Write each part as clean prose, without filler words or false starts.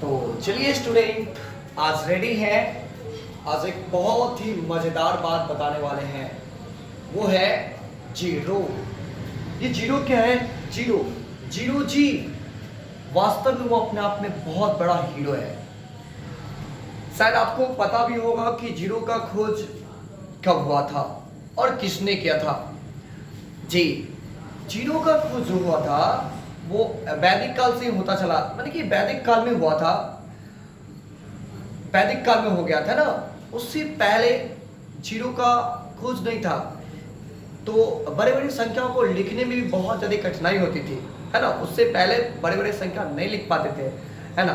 तो चलिए स्टूडेंट, आज रेडी हैं। आज एक बहुत ही मजेदार बात बताने वाले हैं, वो है जीरो। ये जीरो क्या है? जीरो जीरो जी वास्तव में वो अपने आप में बहुत बड़ा हीरो है। शायद आपको पता भी होगा कि जीरो का खोज कब हुआ था और किसने किया था। जी, जीरो का खोज जो हुआ था वो वैदिक काल से होता चला, माने कि वैदिक काल में हुआ था, वैदिक काल में हो गया था ना। उससे पहले जीरो का खोज नहीं था, तो बड़े बड़ी संख्याओं को लिखने में भी बहुत ज़्यादा कठिनाई होती थी, है ना। उससे पहले बड़े बड़े संख्या नहीं लिख पाते थे, है ना।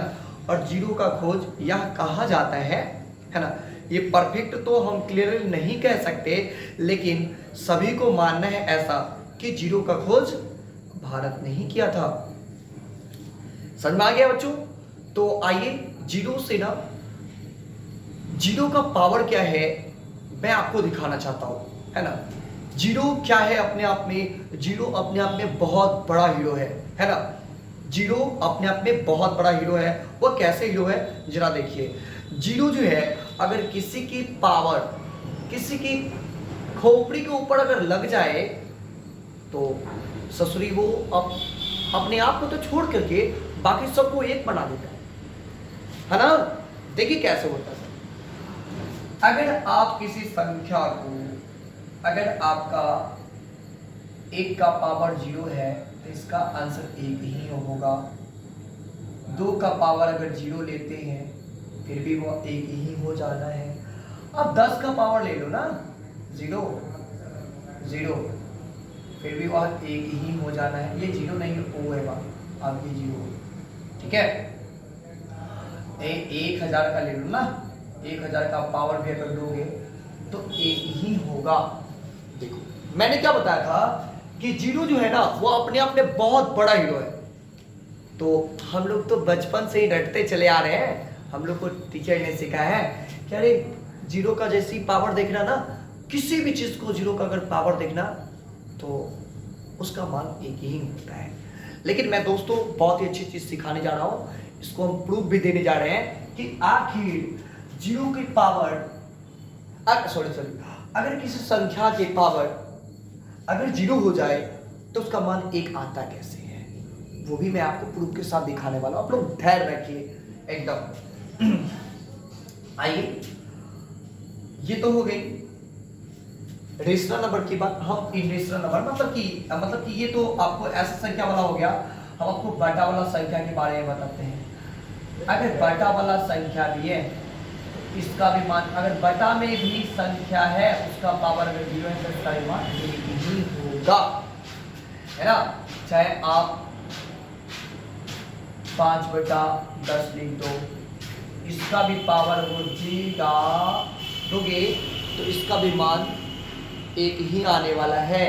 और जीरो का खोज यह कहा जाता है ना। ये परफेक्ट तो हम क्लियरली नहीं कह सकते, लेकिन सभी को मानना है ऐसा कि जीरो का खोज भारत ने ही किया था। समझ में आ गया बच्चों? तो आइए जीरो से ना, जीरो का पावर क्या है मैं आपको दिखाना चाहता हूं, है ना। जीरो क्या है अपने आप में? जीरो अपने आप में बहुत बड़ा हीरो है ना। जीरो अपने आप में बहुत बड़ा हीरो है। वो कैसे हीरो है जरा देखिए। जीरो जो है, अगर किसी की पावर किसी की खोपड़ी के ऊपर अगर लग जाए तो ससुरी वो अपने आप को तो छोड़ करके बाकी सबको एक बना देता है ना। देखिए कैसे होता है। अगर आप किसी संख्या को, अगर आपका एक का पावर जीरो है तो इसका आंसर एक ही होगा। दो का पावर अगर जीरो लेते हैं फिर भी वो एक ही हो जाना है। अब 10 का पावर ले लो ना, जीरो जीरो, फिर भी वह एक ही हो जाना है। ये जीरो नहीं, ओ है वहां, अब ये जीरो, ठीक है। 1000 का ले लो ना, 1000 का पावर भी अगर लोगे तो एक ही होगा। देखो मैंने क्या बताया था कि जीरो जो है ना वो अपने आप में बहुत बड़ा हीरो है। तो हम लोग तो बचपन से ही रटते चले आ रहे हैं, हम लोग को टीचर ने सिखाया है कि अरे जीरो का जैसी पावर देखना ना, किसी भी चीज को जीरो का अगर पावर देखना तो उसका मान एक ही होता है। लेकिन मैं दोस्तों बहुत ही अच्छी चीज सिखाने जा रहा हूं, इसको हम प्रूफ भी देने जा रहे हैं कि आखिर जीरो की पावर, सॉरी अगर किसी संख्या की पावर अगर जीरो हो जाए तो उसका मान एक आता कैसे है, वो भी मैं आपको प्रूफ के साथ दिखाने वाला हूं। आप लोग धैर्य रखिए एकदम। आइए, ये तो हो गई रेशनल नंबर की बात। हम इरेशनल नंबर मतलब कि ये तो आपको ऐसा संख्या वाला हो गया। हम आपको बटा वाला संख्या के बारे में बताते हैं। अगर बटा वाला संख्या भी है तो इसका भी मान, अगर बटा में भी संख्या है उसका पावर अगर जीरो है तो इसका भी मान एक ही होगा, है ना। चाहे आप 5/10 लिख दो, इसका भी पावर वो जीगा दोगे तो इसका भी मान एक ही आने वाला है।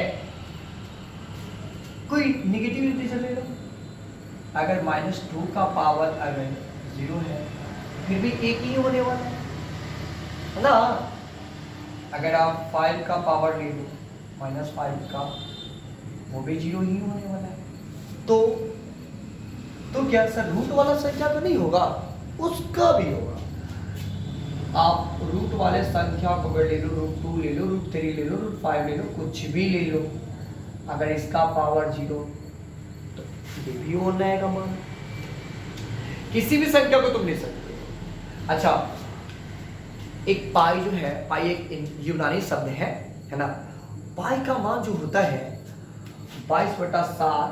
कोई निगेटिव इंटीजर ले लो, अगर -2 का पावर अगर जीरो है फिर भी एक ही होने वाला है ना। अगर आप 5 का पावर ले लो, -5 का, वो भी जीरो ही होने वाला है। तो क्या सर रूट वाला संख्या तो नहीं होगा? उसका भी होगा। आप रूट वाले संख्या को अगर ले लो, √2 ले लो, √3 ले लो, √5 ले लो, कुछ भी ले लो, अगर इसका पावर जीरो तो ये भी होना है का मान। किसी भी संख्या को तुम ले सकते हो। अच्छा, एक पाई जो है, पाई एक यूनानी शब्द है ना। पाई का मान जो होता है 22/7,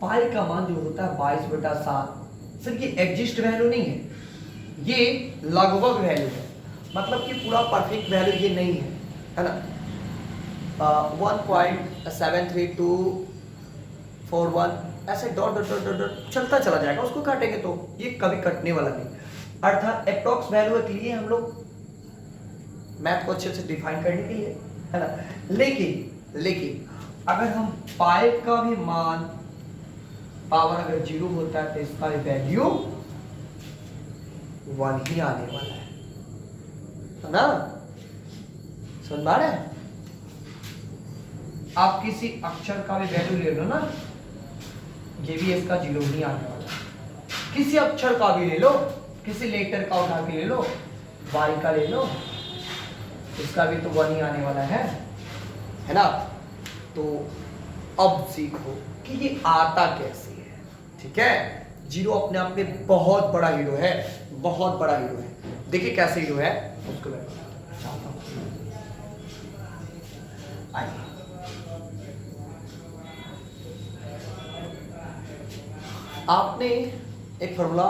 पाई का मान जो होता है 22/7। सर ये एग्जिस्ट वैल्यू नहीं है, ये लगभग वैल्यू है, मतलब कि पूरा परफेक्ट वैल्यू ये नहीं है ना। 1.73241 ऐसे डॉट डॉट डॉट डॉट चलता चला जाएगा, उसको काटेंगे तो ये कभी कटने वाला नहीं। अर्थात अप्रॉक्स वैल्यू के लिए हम लोग मैथ को अच्छे से डिफाइन करने के लिए, है ना। लेकिन अगर हम पाई का भी मान, पावर अगर जीरो होता है तो इसका भी वैल्यू 1 ही आने वाला है ना। समझ आ रहा है? आप किसी अक्षर का भी वैल्यू ले लो ना, ये भी इसका जीरो ही आने वाला है। किसी अक्षर का भी ले लो, किसी लेटर का उठा के ले लो, वाई का ले लो, इसका भी तो 1 ही आने वाला है ना। तो अब सीखो कि ये आता कैसे है, ठीक है। जीरो अपने आप में बहुत बड़ा हीरो है, बहुत बड़ा हीरो है। देखिए कैसे हीरो है उसको मैं चाहता हूं। आइए, आपने एक फॉर्मूला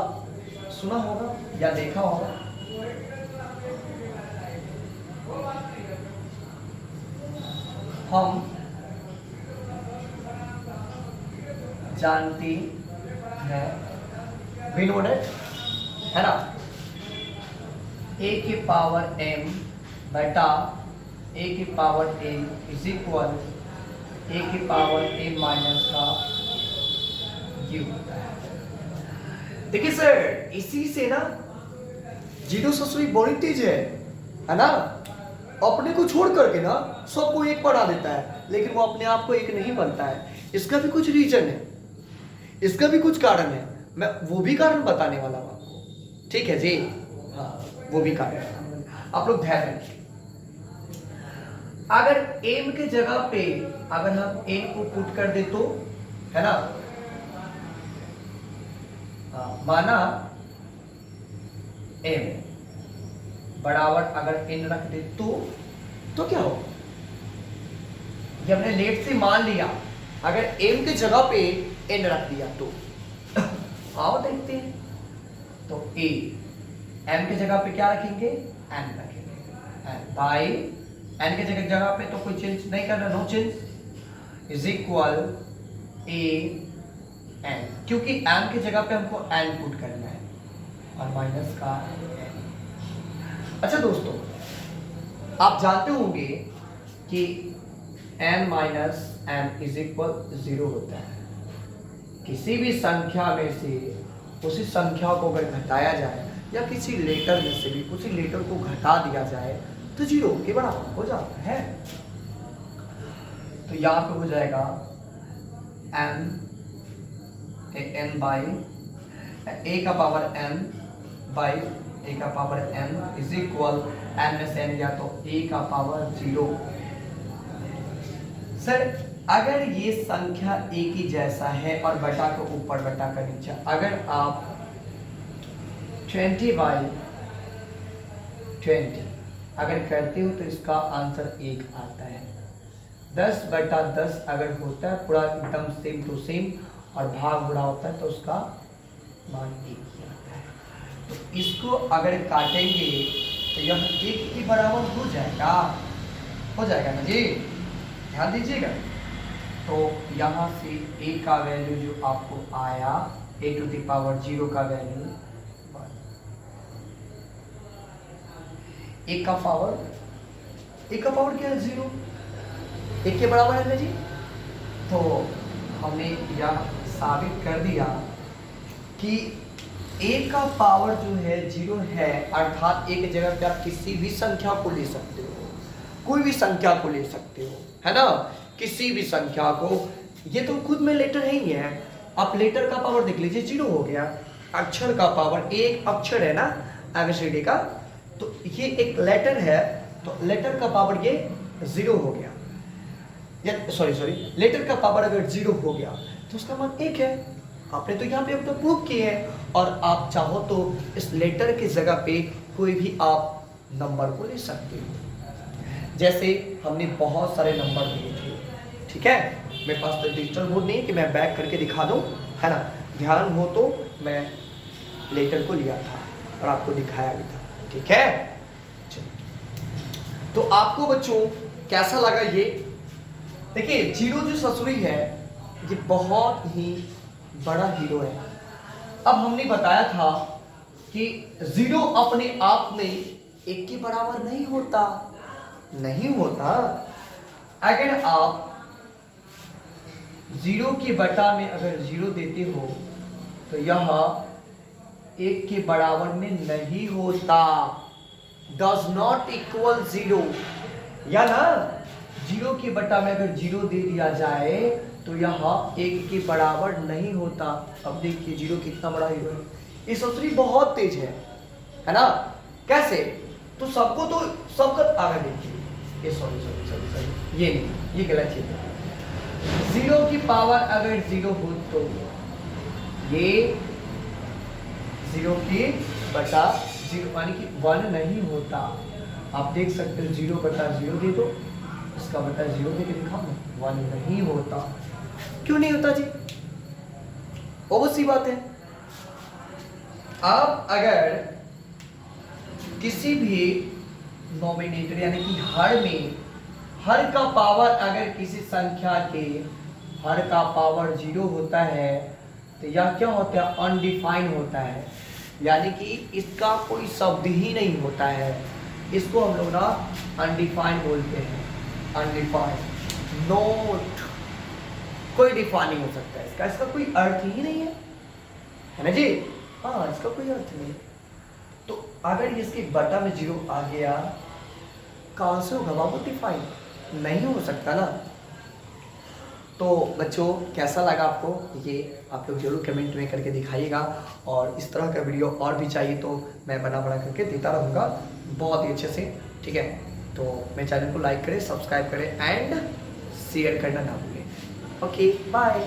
सुना होगा या देखा होगा, हम जानते हैं, वी नो दैट, है ना, a की पावर m बटा a की power n is equal a की पावर m माइनस का u होता है। देखिए सर, इसी से ना जीरो ससुरी बड़ी तेज है ना। अपने को छोड़ करके ना सबको एक बना देता है, लेकिन वो अपने आप को एक नहीं बनता है। इसका भी कुछ रीजन है, इसका भी कुछ कारण है, मैं वो भी कारण बताने वाला हूं आपको, ठीक है जी। हाँ, वो भी कारण आप लोग ध्यान रखिए। अगर m के जगह पे अगर हम n को पुट कर दे तो, है ना, माना m बराबर अगर n रख दे तो क्या हो, ये हमने लेट से मान लिया। अगर m के जगह पे n रख दिया तो आओ देखते हैं। तो a m के जगह पे क्या रखेंगे, n रखेंगे, n बाई n के जगह पे तो कोई चेंज नहीं करना, no change, is equal a n, क्योंकि m के जगह पे हमको n पुट करना है, और माइनस का n। अच्छा दोस्तों, आप जानते होंगे कि n minus n is equal 0 होता है। किसी भी संख्या में से उसी संख्या को अगर घटाया जाए या किसी लेटर में से भी उसी लेटर को घटा दिया जाए तो 0 के बराबर हो जाता है। तो यहाँ पे हो जाएगा n बाई a का पावर n बाई a का power n is equal n में से n गया तो a का पावर 0। सर अगर ये संख्या एक ही जैसा है और बटा का ऊपर बटा का नीचे, अगर आप 20 बाई 20 अगर करते हो तो इसका आंसर 1 आता है। 10 बटा 10 अगर होता है पूरा एकदम सेम टू सेम और भाग बुरा होता है तो उसका मान 1 ही आता है। तो इसको अगर काटेंगे तो यह 1 के बराबर हो जाएगा ना जी, ध्यान दीजिएगा। तो यहाँ से a का वैल्यू जो आपको आया a टू द पावर 0 का वैल्यू 1, a का पावर क्या है 0, 1 के बराबर है ना जी। तो हमने यह साबित कर दिया कि a का पावर जो है 0 है, अर्थात a की जगह पे आप किसी भी संख्या को ले सकते हो, कोई भी संख्या को ले सकते हो, है ना, किसी भी संख्या को। ये तो खुद में लेटर ही है, आप लेटर का पावर देख लीजिए 0 हो गया। अक्षर का पावर, एक अक्षर है ना ABCD का, तो ये एक लेटर है, तो लेटर का पावर ये 0 हो गया, या सॉरी लेटर का पावर अगर 0 हो गया तो उसका मान 1 है। आपने तो यहाँ पे अब तो प्रूव किए हैं, और आप चाहो तो इस लेटर की जगह पे कोई भी आप नंबर को ले सकते हो। जैसे हमने बहुत सारे नंबर दिए थे, ठीक है, मेरे पास तो डिजिटल बोर्ड नहीं है कि मैं बैक करके दिखा दूं, है ना, ध्यान हो तो मैं लेटर को लिया था और आपको दिखाया भी था, ठीक है। तो आपको बच्चों कैसा लगा ये? देखिए 0 जो ससुरी है ये बहुत ही बड़ा हीरो है। अब हमने बताया था कि 0 अपने आप में 1 के बराबर नहीं होता। अगर आप 0 के बटा में अगर 0 देते हो तो यह 1 के बराबर में नहीं होता, does not equal 0, या ना 0 के बटा में अगर 0 दे दिया जाए तो यहाँ 1 के बराबर नहीं होता। अब देखिए 0 कितना बड़ा है, ये सोचरी बहुत तेज है ना। कैसे? तो सबको तो सबका आगे देखिए, ये सॉरी सॉरी सॉरी सॉरी, ये नहीं, ये गलत चीज है। 0 की पावर अगर 0 हो तो ये 0 की बटा 0 यानी कि 1 नहीं होता। आप देख सकते हो 0 बटा 0 दे दो, इसका बटा 0 दे के दिखाओ ना, 1 नहीं होता। क्यों नहीं होता जी? बहुत सी बात है। आप अगर किसी भी नॉमिनेटर यानी कि हर में हर का पावर अगर किसी संख्या के हर का पावर 0 होता है तो यह क्या होता है? अनडिफाइन होता है, यानी कि इसका कोई शब्द ही नहीं होता है। इसको हम लोग ना अनडिफाइन बोलते हैं, अनडिफाइन, नोट, कोई डिफाइन नहीं हो सकता है इसका, इसका कोई अर्थ ही नहीं है ना जी। हाँ, इसका कोई अर्थ नहीं। तो अगर इसके बटा में 0 आ गया, कहाँ से होगा बाबू डिफाइन? नहीं हो सकता ना। तो बच्चों कैसा लगा आपको, ये आप लोग जरूर कमेंट में करके दिखाइएगा। और इस तरह का वीडियो और भी चाहिए तो मैं बना करके देता रहूँगा बहुत ही अच्छे से, ठीक है। तो मेरे चैनल को लाइक करें, सब्सक्राइब करें एंड शेयर करना ना भूलें। Okay, bye.